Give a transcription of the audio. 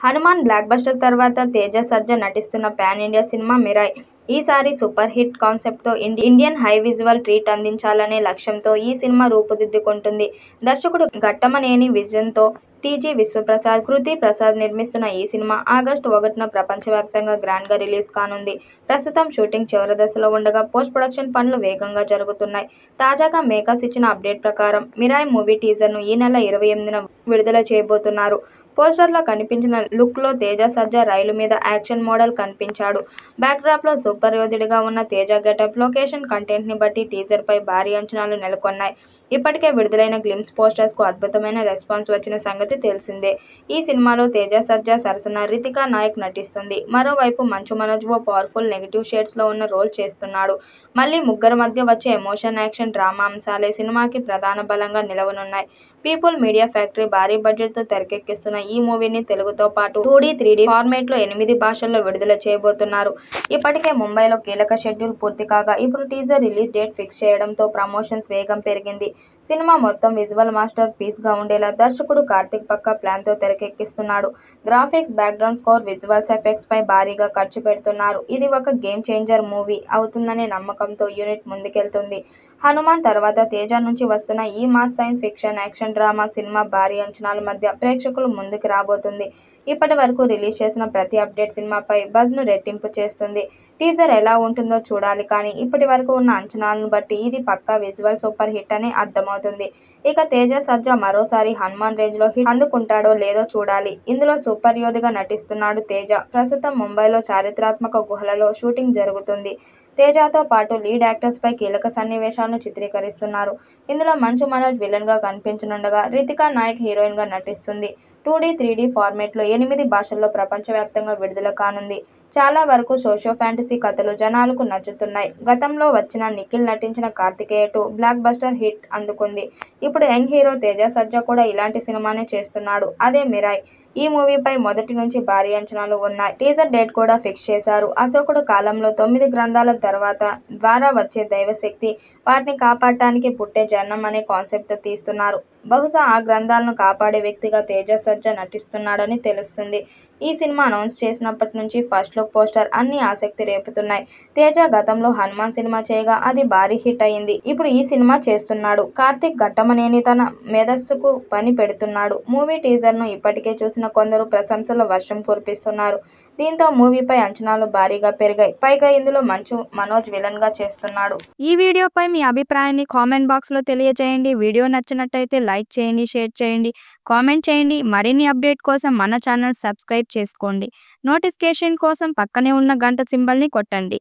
Hanuman block buster తర్వాత తేజ సజ్జా నటిస్తున్న pan India cinema Mirai. ఈసారి సూపర్ హిట్ కాన్సెప్ట్తో ఇండియన్ హై విజువల్ ట్రీట్ అందించాలనే లక్ష్యంతో ఈ సినిమా రూపుదిద్దుకుంటుంది. దర్శకుడు ఘట్టమనేని విజన్తో టీజీ విశ్వప్రసాద్, కృతి ప్రసాద్ నిర్మిస్తున్న ఈ సినిమా ఆగస్టు 1న ప్రపంచవ్యాప్తంగా గ్రాండ్గా రిలీజ్ కానుంది. ప్రస్తుతం షూటింగ్ చివరి దశలో ఉండగా పోస్ట్ ప్రొడక్షన్ పనులు వేగంగా జరుగుతున్నాయి. తాజాగా మేకర్స్ ఇచ్చిన అప్డేట్ ప్రకారం మిరాయ్ మూవీ టీజర్ను ఈ నెల 28న విడుదల చేయబోతున్నారు. పోస్టర్లో కనిపించిన లుక్లో తేజ సజ్జా రైలు మీద యాక్షన్ మోడల్ కనిపించాడు. బ్యాక్డ్రాప్లో సూపర్ యోధుడిగా ఉన్న తేజ గెటప్, లొకేషన్ కంటెంట్ని బట్టి టీజర్పై భారీ అంచనాలు నెలకొన్నాయి. ఇప్పటికే విడుదలైన గ్లిమ్స్ పోస్టర్స్కు అద్భుతమైన రెస్పాన్స్ వచ్చిన సంగతి తెలిసిందే. ఈ సినిమాలో తేజ సజ్జా సరసన రితికా నాయక్ నటిస్తుంది. మరోవైపు మంచు మనోజ్ ఓ పవర్ఫుల్ నెగిటివ్ షేడ్స్లో ఉన్న రోల్ చేస్తున్నాడు. మళ్ళీ ముగ్గురి మధ్య వచ్చే ఎమోషన్, యాక్షన్, డ్రామా అంశాలే సినిమాకి ప్రధాన బలంగా నిలవనున్నాయి. పీపుల్ మీడియా ఫ్యాక్టరీ భారీ బడ్జెట్తో తెరకెక్కిస్తున్న ఈ మూవీని తెలుగుతో పాటు 2D, 3D ఫార్మేట్లో 8 భాషల్లో విడుదల చేయబోతున్నారు. ఇప్పటికే ముంబైలో కీలక షెడ్యూల్ పూర్తి కాగా ఇప్పుడు టీజర్ రిలీజ్ డేట్ ఫిక్స్ చేయడంతో ప్రమోషన్స్ వేగం పెరిగింది. సినిమా మొత్తం విజువల్ మాస్టర్ పీస్గా ఉండేలా దర్శకుడు కార్తిక్ పక్కా ప్లాన్తో తెరకెక్కిస్తున్నాడు. గ్రాఫిక్స్, బ్యాక్గ్రౌండ్ స్కోర్, విజువల్స్ ఎఫెక్ట్స్పై భారీగా ఖర్చు పెడుతున్నారు. ఇది ఒక గేమ్ చేంజర్ మూవీ అవుతుందనే నమ్మకంతో యూనిట్ ముందుకెళ్తుంది. హనుమాన్ తర్వాత తేజ నుంచి వస్తున్న ఈ maths science fiction, action drama cinema భారీ అంచనాల మధ్య ప్రేక్షకుల ముందుకు రాబోతుంది. ఇప్పటి వరకు రిలీజ్ చేసిన ప్రతి అప్డేట్ సినిమాపై బజ్ను రెట్టింపు చేస్తుంది. టీజర్ ఎలా ఉంటుందో చూడాలి కానీ ఇప్పటి వరకు ఉన్న అంచనాలను బట్టి ఇది పక్కా విజువల్ సూపర్ హిట్ అనే అర్థమవుతుంది. ఇక తేజ సజ్జా మరోసారి హనుమాన్ రేంజ్లో హిట్ అందుకుంటాడో లేదో చూడాలి. ఇందులో సూపర్ యోధిగా నటిస్తున్నాడు తేజ. ప్రస్తుతం ముంబైలో చారిత్రాత్మక గుహలలో షూటింగ్ జరుగుతుంది. తేజతో పాటు లీడ్ యాక్టర్స్పై కీలక సన్నివేశాలను చిత్రీకరిస్తున్నారు. ఇందులో మంచు మనోజ్ విలన్గా కనిపించనుండగా రితికా నాయక్ హీరోయిన్గా నటిస్తుంది. 2D, 3D ఫార్మేట్లో 8 భాషల్లో ప్రపంచవ్యాప్తంగా విడుదల కానుంది. చాలా వరకు సోషియో ఫ్యాంటసీ కథలు జనాలకు నచ్చుతున్నాయి. గతంలో వచ్చిన నిఖిల్ నటించిన కార్తికేయ 2 బ్లాక్ బస్టర్ హిట్ అందుకుంది. ఇప్పుడు యంగ్ హీరో తేజ సజ్జా కూడా ఇలాంటి సినిమానే చేస్తున్నాడు. అదే మిరాయ్. ఈ మూవీపై మొదటి నుంచి భారీ అంచనాలు ఉన్నాయి. టీజర్ డేట్ కూడా ఫిక్స్ చేశారు. అశోకుడు కాలంలో 9 గ్రంథాల ద్వారా వచ్చే దైవశక్తి, వాటిని కాపాడటానికి పుట్టే జనం అనే కాన్సెప్ట్తో తీస్తున్నారు. బహుశా ఆ గ్రంథాలను కాపాడే వ్యక్తిగా తేజ సజ్జా నటిస్తున్నాడని తెలుస్తుంది. ఈ సినిమా అనౌన్స్ చేసినప్పటి నుంచి ఫస్ట్ లుక్, పోస్టర్ అన్నీ ఆసక్తి రేపుతున్నాయి. తేజ గతంలో హనుమాన్ సినిమా చేయగా అది భారీ హిట్ అయింది. ఇప్పుడు ఈ సినిమా చేస్తున్నాడు. కార్తిక్ ఘట్టమనేని తన మేధస్సుకు పని పెడుతున్నాడు. మూవీ టీజర్ను ఇప్పటికే చూసిన కొందరు ప్రశంసల వర్షం కురిపిస్తున్నారు. దీంతో మూవీపై అంచనాలు భారీగా పెరిగాయి. పైగా ఇందులో మంచు మనోజ్ విలన్గా చేస్తున్నాడు. ఈ వీడియోపై మీ అభిప్రాయాన్ని కామెంట్ బాక్స్లో తెలియజేయండి. వీడియో నచ్చినట్టయితే లైక్ చేయండి, షేర్ చేయండి, కామెంట్ చేయండి. మరిన్ని అప్డేట్ కోసం మన ఛానల్ సబ్స్క్రైబ్ చేసుకోండి. నోటిఫికేషన్ కోసం పక్కనే ఉన్న గంట సింబల్ని కొట్టండి.